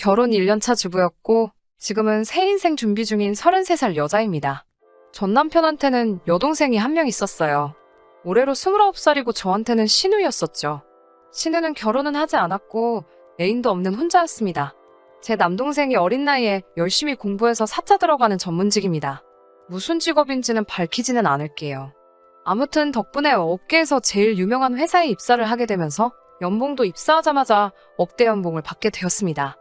결혼 1년차 주부였고 지금은 새 인생 준비 중인 33살 여자입니다. 전 남편한테는 여동생이 한 명 있었어요. 올해로 29살이고 저한테는 신우였었죠. 신우는 결혼은 하지 않았고 애인도 없는 혼자였습니다. 제 남동생이 어린 나이에 열심히 공부해서 사자 들어가는 전문직입니다. 무슨 직업인지는 밝히지는 않을게요. 아무튼 덕분에 업계에서 제일 유명한 회사에 입사를 하게 되면서 연봉도 입사하자마자 억대 연봉을 받게 되었습니다.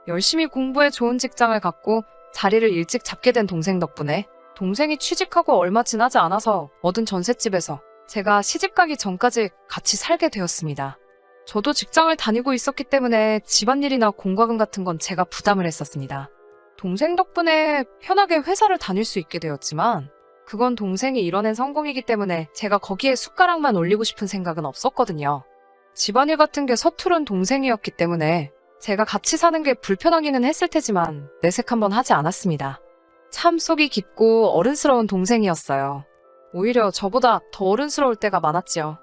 열심히 공부해 좋은 직장을 갖고 자리를 일찍 잡게 된 동생 덕분에 동생이 취직하고 얼마 지나지 않아서 얻은 전셋집에서 제가 시집가기 전까지 같이 살게 되었습니다. 저도 직장을 다니고 있었기 때문에 집안일이나 공과금 같은 건 제가 부담을 했었습니다. 동생 덕분에 편하게 회사를 다닐 수 있게 되었지만 그건 동생이 이뤄낸 성공이기 때문에 제가 거기에 숟가락만 올리고 싶은 생각은 없었거든요. 집안일 같은 게 서투른 동생이었기 때문에 제가 같이 사는 게 불편하기는 했을 테지만 내색 한번 하지 않았습니다. 참 속이 깊고 어른스러운 동생이었어요. 오히려 저보다 더 어른스러울 때가 많았지요.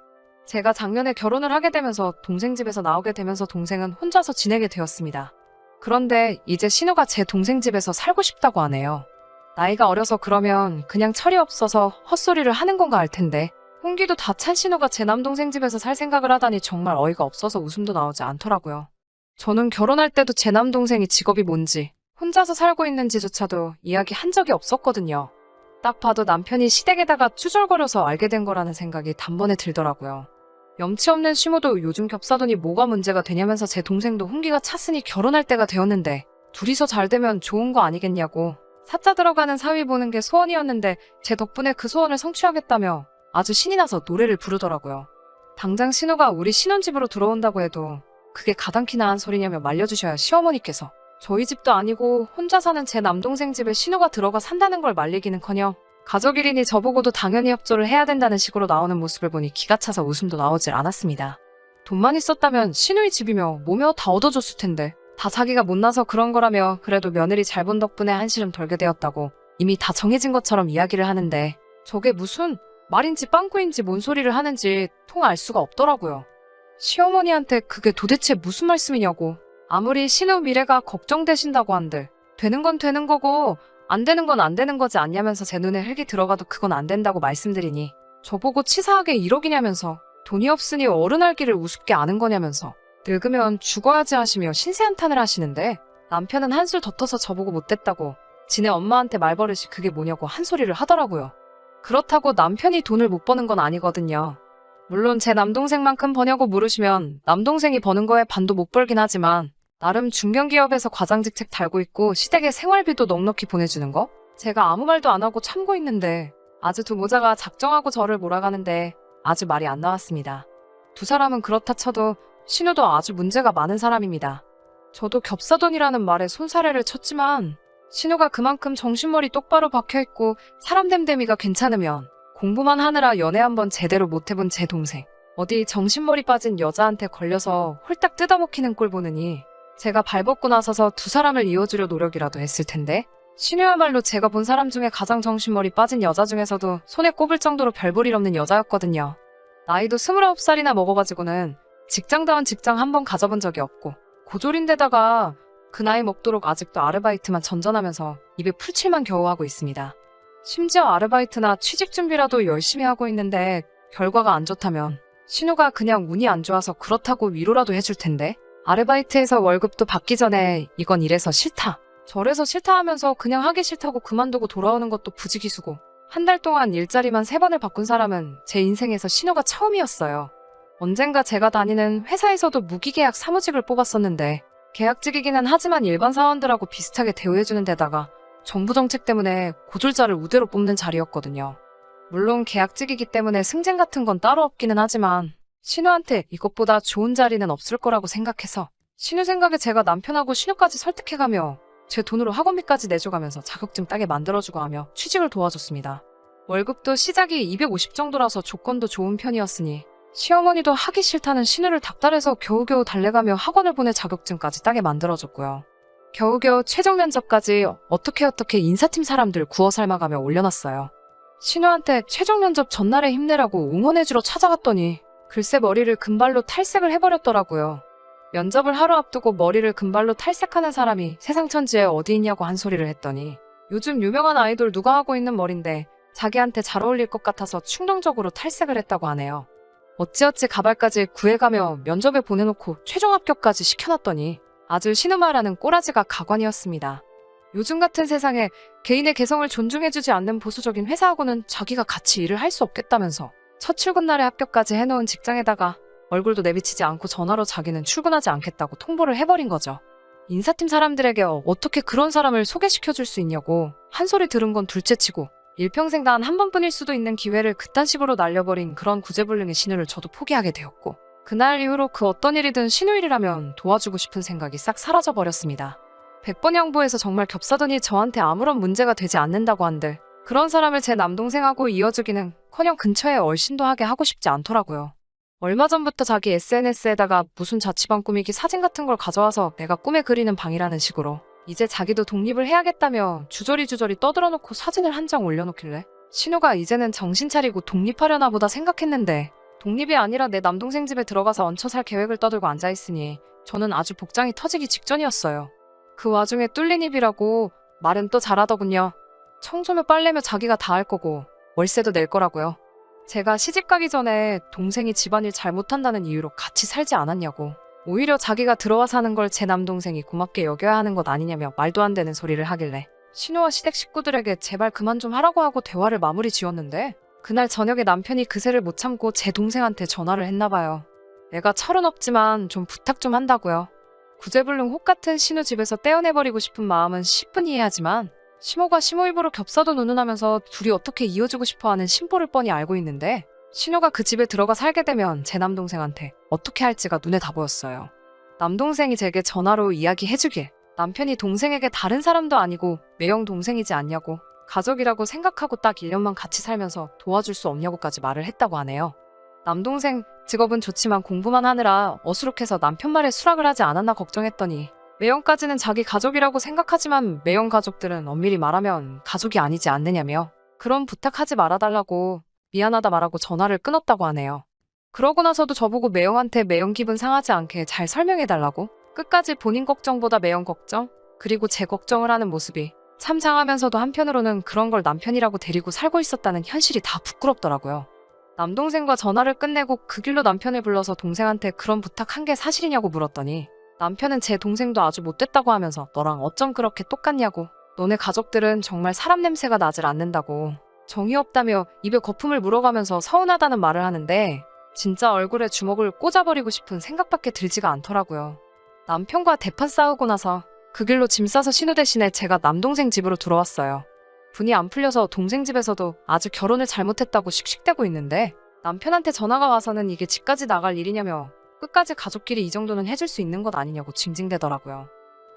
제가 작년에 결혼을 하게 되면서 동생 집에서 나오게 되면서 동생은 혼자서 지내게 되었습니다. 그런데 이제 신우가 제 동생 집에서 살고 싶다고 하네요. 나이가 어려서 그러면 그냥 철이 없어서 헛소리를 하는 건가 할 텐데 홍기도 다 찬 신우가 제 남동생 집에서 살 생각을 하다니 정말 어이가 없어서 웃음도 나오지 않더라고요. 저는 결혼할 때도 제 남동생이 직업이 뭔지 혼자서 살고 있는지조차도 이야기한 적이 없었거든요. 딱 봐도 남편이 시댁에다가 투절거려서 알게 된 거라는 생각이 단번에 들더라고요. 염치 없는 시모도 요즘 겹사돈이 뭐가 문제가 되냐면서 제 동생도 홍기가 찼으니 결혼할 때가 되었는데 둘이서 잘 되면 좋은 거 아니겠냐고 사자 들어가는 사위 보는 게 소원이었는데 제 덕분에 그 소원을 성취하겠다며 아주 신이 나서 노래를 부르더라고요. 당장 신우가 우리 신혼집으로 들어온다고 해도 그게 가당키나 한 소리냐며 말려주셔야 시어머니께서 저희 집도 아니고 혼자 사는 제 남동생 집에 신우가 들어가 산다는 걸 말리기는커녕 가족일이니 저보고도 당연히 협조를 해야 된다는 식으로 나오는 모습을 보니 기가 차서 웃음도 나오질 않았습니다. 돈만 있었다면 신우의 집이며 뭐며 다 얻어줬을 텐데 다 자기가 못나서 그런 거라며 그래도 며느리 잘 본 덕분에 한시름 덜게 되었다고 이미 다 정해진 것처럼 이야기를 하는데 저게 무슨 말인지 빵꾸인지 뭔 소리를 하는지 통 알 수가 없더라고요. 시어머니한테 그게 도대체 무슨 말씀이냐고 아무리 신우 미래가 걱정되신다고 한들 되는 건 되는 거고 안 되는 건 안 되는 거지 않냐면서 제 눈에 흙이 들어가도 그건 안 된다고 말씀드리니 저보고 치사하게 1억이냐면서 돈이 없으니 어른할 길을 우습게 아는 거냐면서 늙으면 죽어야지 하시며 신세한탄을 하시는데 남편은 한술 더 터서 저보고 못됐다고 지네 엄마한테 말버릇이 그게 뭐냐고 한 소리를 하더라고요. 그렇다고 남편이 돈을 못 버는 건 아니거든요. 물론 제 남동생만큼 버냐고 물으시면 남동생이 버는 거에 반도 못 벌긴 하지만 나름 중견기업에서 과장직책 달고 있고 시댁에 생활비도 넉넉히 보내주는 거? 제가 아무 말도 안 하고 참고 있는데 아주 두 모자가 작정하고 저를 몰아가는데 아주 말이 안 나왔습니다. 두 사람은 그렇다 쳐도 신우도 아주 문제가 많은 사람입니다. 저도 겹사돈이라는 말에 손사래를 쳤지만 신우가 그만큼 정신머리 똑바로 박혀있고 사람 됨됨이가 괜찮으면 공부만 하느라 연애 한번 제대로 못해본 제 동생 어디 정신머리 빠진 여자한테 걸려서 홀딱 뜯어먹히는 꼴 보느니 제가 발벗고 나서서 두 사람을 이어주려 노력이라도 했을 텐데 신우야말로 제가 본 사람 중에 가장 정신머리 빠진 여자 중에서도 손에 꼽을 정도로 별볼일 없는 여자였거든요. 나이도 29살이나 먹어가지고는 직장다운 직장 한 번 가져본 적이 없고 고졸인데다가 그 나이 먹도록 아직도 아르바이트만 전전하면서 입에 풀칠만 겨우 하고 있습니다. 심지어 아르바이트나 취직 준비라도 열심히 하고 있는데 결과가 안 좋다면 신우가 그냥 운이 안 좋아서 그렇다고 위로라도 해줄 텐데 아르바이트에서 월급도 받기 전에 이건 이래서 싫다 저래서 싫다 하면서 그냥 하기 싫다고 그만두고 돌아오는 것도 부지기수고 한 달 동안 일자리만 3번을 바꾼 사람은 제 인생에서 신우가 처음이었어요. 언젠가 제가 다니는 회사에서도 무기계약 사무직을 뽑았었는데 계약직이기는 하지만 일반 사원들하고 비슷하게 대우해주는 데다가 정부 정책 때문에 고졸자를 우대로 뽑는 자리였거든요. 물론 계약직이기 때문에 승진 같은 건 따로 없기는 하지만 신우한테 이것보다 좋은 자리는 없을 거라고 생각해서 신우 생각에 제가 남편하고 신우까지 설득해가며 제 돈으로 학원비까지 내줘가면서 자격증 따게 만들어주고 하며 취직을 도와줬습니다. 월급도 시작이 250 정도라서 조건도 좋은 편이었으니 시어머니도 하기 싫다는 신우를 닥달해서 겨우겨우 달래가며 학원을 보내 자격증까지 따게 만들어줬고요. 겨우겨우 최종 면접까지 어떻게 인사팀 사람들 구워 삶아가며 올려놨어요. 신우한테 최종 면접 전날에 힘내라고 응원해주러 찾아갔더니 글쎄 머리를 금발로 탈색을 해버렸더라고요. 면접을 하루 앞두고 머리를 금발로 탈색하는 사람이 세상 천지에 어디 있냐고 한 소리를 했더니 요즘 유명한 아이돌 누가 하고 있는 머리인데 자기한테 잘 어울릴 것 같아서 충동적으로 탈색을 했다고 하네요. 어찌어찌 가발까지 구해가며 면접에 보내놓고 최종 합격까지 시켜놨더니 아주 신우마라는 꼬라지가 가관이었습니다. 요즘 같은 세상에 개인의 개성을 존중해주지 않는 보수적인 회사하고는 자기가 같이 일을 할 수 없겠다면서 첫 출근 날에 합격까지 해놓은 직장에다가 얼굴도 내비치지 않고 전화로 자기는 출근하지 않겠다고 통보를 해버린 거죠. 인사팀 사람들에게 어떻게 그런 사람을 소개시켜줄 수 있냐고 한 소리 들은 건 둘째치고 일평생 단 한 번뿐일 수도 있는 기회를 그딴 식으로 날려버린 그런 구제불능의 신우를 저도 포기하게 되었고 그날 이후로 그 어떤 일이든 신우 일이라면 도와주고 싶은 생각이 싹 사라져버렸습니다. 100번 양보해서 정말 겹사더니 저한테 아무런 문제가 되지 않는다고 한들 그런 사람을 제 남동생하고 이어주기는커녕 근처에 얼씬도 하게 하고 싶지 않더라고요. 얼마 전부터 자기 SNS에다가 무슨 자취방 꾸미기 사진 같은 걸 가져와서 내가 꿈에 그리는 방이라는 식으로 이제 자기도 독립을 해야겠다며 주저리 떠들어놓고 사진을 한 장 올려놓길래 신우가 이제는 정신 차리고 독립하려나 보다 생각했는데 독립이 아니라 내 남동생 집에 들어가서 얹혀 살 계획을 떠들고 앉아있으니 저는 아주 복장이 터지기 직전이었어요. 그 와중에 뚫린 입이라고 말은 또 잘하더군요. 청소며 빨래며 자기가 다 할 거고 월세도 낼 거라고요. 제가 시집 가기 전에 동생이 집안일 잘 못한다는 이유로 같이 살지 않았냐고. 오히려 자기가 들어와 사는 걸 제 남동생이 고맙게 여겨야 하는 것 아니냐며 말도 안 되는 소리를 하길래 신우와 시댁 식구들에게 제발 그만 좀 하라고 하고 대화를 마무리 지었는데 그날 저녁에 남편이 그새를 못 참고 제 동생한테 전화를 했나 봐요. 애가 철은 없지만 좀 부탁 좀 한다고요. 구제불능 혹 같은 신우 집에서 떼어내버리고 싶은 마음은 10분 이해하지만 시모가 시모 입으로 겹사도 눈눈하면서 둘이 어떻게 이어주고 싶어하는 심보를 뻔히 알고 있는데 신우가 그 집에 들어가 살게 되면 제 남동생한테 어떻게 할지가 눈에 다 보였어요. 남동생이 제게 전화로 이야기해주길 남편이 동생에게 다른 사람도 아니고 매형 동생이지 않냐고 가족이라고 생각하고 딱 1년만 같이 살면서 도와줄 수 없냐고까지 말을 했다고 하네요. 남동생 직업은 좋지만 공부만 하느라 어수룩해서 남편 말에 수락을 하지 않았나 걱정했더니 매형까지는 자기 가족이라고 생각하지만 매형 가족들은 엄밀히 말하면 가족이 아니지 않느냐며 그런 부탁하지 말아달라고 미안하다 말하고 전화를 끊었다고 하네요. 그러고 나서도 저보고 매형한테 매형 기분 상하지 않게 잘 설명해달라고 끝까지 본인 걱정보다 매형 걱정 그리고 제 걱정을 하는 모습이 참 상하면서도 한편으로는 그런 걸 남편이라고 데리고 살고 있었다는 현실이 다 부끄럽더라고요. 남동생과 전화를 끝내고 그 길로 남편을 불러서 동생한테 그런 부탁한 게 사실이냐고 물었더니 남편은 제 동생도 아주 못됐다고 하면서 너랑 어쩜 그렇게 똑같냐고 너네 가족들은 정말 사람 냄새가 나질 않는다고 정이 없다며 입에 거품을 물어가면서 서운하다는 말을 하는데 진짜 얼굴에 주먹을 꽂아버리고 싶은 생각밖에 들지가 않더라고요. 남편과 대판 싸우고 나서 그 길로 짐 싸서 신우 대신에 제가 남동생 집으로 들어왔어요. 분이 안 풀려서 동생 집에서도 아주 결혼을 잘못했다고 씩씩대고 있는데 남편한테 전화가 와서는 이게 집까지 나갈 일이냐며 끝까지 가족끼리 이 정도는 해줄 수 있는 것 아니냐고 징징대더라고요.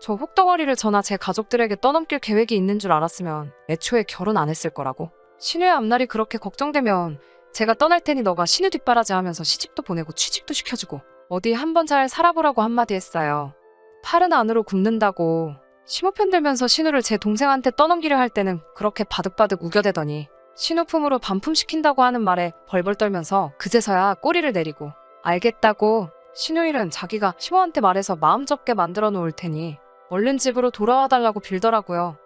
저 혹덩어리를 저나 제 가족들에게 떠넘길 계획이 있는 줄 알았으면 애초에 결혼 안 했을 거라고. 신우의 앞날이 그렇게 걱정되면 제가 떠날 테니 너가 신우 뒷바라지 하면서 시집도 보내고 취직도 시켜주고 어디 한번 잘 살아보라고 한마디 했어요. 팔은 안으로 굽는다고 시모 편들면서 신우를 제 동생한테 떠넘기려 할 때는 그렇게 바득바득 우겨대더니 신우 품으로 반품시킨다고 하는 말에 벌벌 떨면서 그제서야 꼬리를 내리고 알겠다고 신우 일은 자기가 시모한테 말해서 마음 접게 만들어 놓을 테니 얼른 집으로 돌아와 달라고 빌더라고요.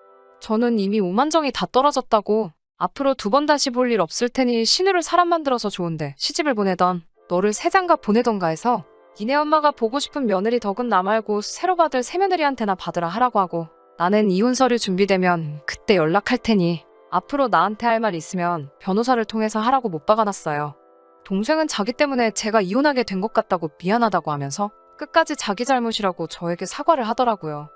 저는 이미 오만정이 다 떨어졌다고 앞으로 2번 다시 볼 일 없을 테니 신우를 사람 만들어서 좋은데 시집을 보내던 너를 새장가 보내던가 해서 니네 엄마가 보고 싶은 며느리 덕은 나 말고 새로 받을 새며느리한테나 받으라 하라고 하고 나는 이혼 서류 준비되면 그때 연락할 테니 앞으로 나한테 할 말 있으면 변호사를 통해서 하라고 못 박아놨어요. 동생은 자기 때문에 제가 이혼하게 된 것 같다고 미안하다고 하면서 끝까지 자기 잘못이라고 저에게 사과를 하더라고요.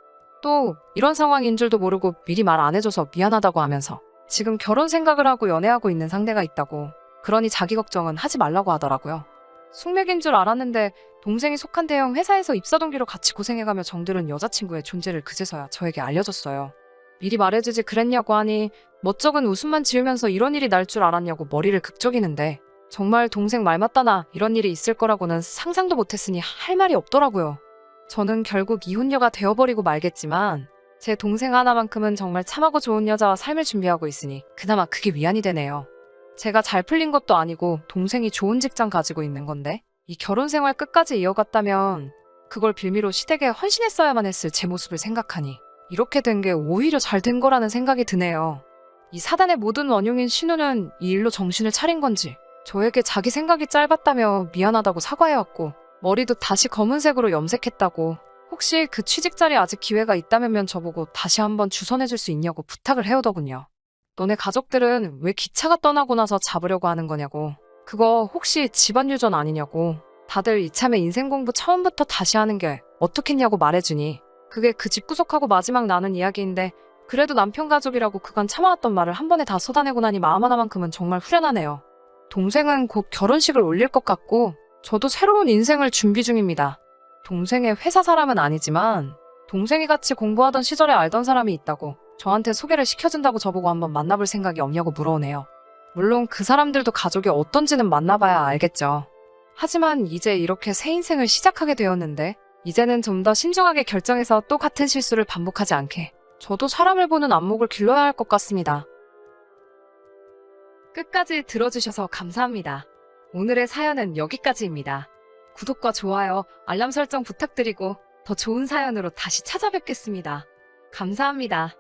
또 이런 상황인 줄도 모르고 미리 말 안 해줘서 미안하다고 하면서 지금 결혼 생각을 하고 연애하고 있는 상대가 있다고 그러니 자기 걱정은 하지 말라고 하더라고요. 숙맥인 줄 알았는데 동생이 속한 대형 회사에서 입사 동기로 같이 고생해가며 정들은 여자친구의 존재를 그제서야 저에게 알려줬어요. 미리 말해주지 그랬냐고 하니 멋쩍은 웃음만 지으면서 이런 일이 날 줄 알았냐고 머리를 극적이는데 정말 동생 말 맞다나 이런 일이 있을 거라고는 상상도 못했으니 할 말이 없더라고요. 저는 결국 이혼녀가 되어버리고 말겠지만 제 동생 하나만큼은 정말 참하고 좋은 여자와 삶을 준비하고 있으니 그나마 그게 위안이 되네요. 제가 잘 풀린 것도 아니고 동생이 좋은 직장 가지고 있는 건데 이 결혼 생활 끝까지 이어갔다면 그걸 빌미로 시댁에 헌신했어야만 했을 제 모습을 생각하니 이렇게 된 게 오히려 잘 된 거라는 생각이 드네요. 이 사단의 모든 원흉인 신우는 이 일로 정신을 차린 건지 저에게 자기 생각이 짧았다며 미안하다고 사과해왔고 머리도 다시 검은색으로 염색했다고 혹시 그 취직 자리에 아직 기회가 있다면 저보고 다시 한번 주선해줄 수 있냐고 부탁을 해오더군요. 너네 가족들은 왜 기차가 떠나고 나서 잡으려고 하는 거냐고. 그거 혹시 집안 유전 아니냐고. 다들 이참에 인생 공부 처음부터 다시 하는 게 어떻겠냐고 말해주니 그게 그 집구석하고 마지막 나눈 이야기인데 그래도 남편 가족이라고 그간 참아왔던 말을 한 번에 다 쏟아내고 나니 마음 하나만큼은 정말 후련하네요. 동생은 곧 결혼식을 올릴 것 같고 저도 새로운 인생을 준비 중입니다. 동생의 회사 사람은 아니지만 동생이 같이 공부하던 시절에 알던 사람이 있다고 저한테 소개를 시켜준다고 저보고 한번 만나볼 생각이 없냐고 물어오네요. 물론 그 사람들도 가족이 어떤지는 만나봐야 알겠죠. 하지만 이제 이렇게 새 인생을 시작하게 되었는데 이제는 좀 더 신중하게 결정해서 또 같은 실수를 반복하지 않게 저도 사람을 보는 안목을 길러야 할 것 같습니다. 끝까지 들어주셔서 감사합니다. 오늘의 사연은 여기까지입니다. 구독과 좋아요, 알람 설정 부탁드리고 더 좋은 사연으로 다시 찾아뵙겠습니다. 감사합니다.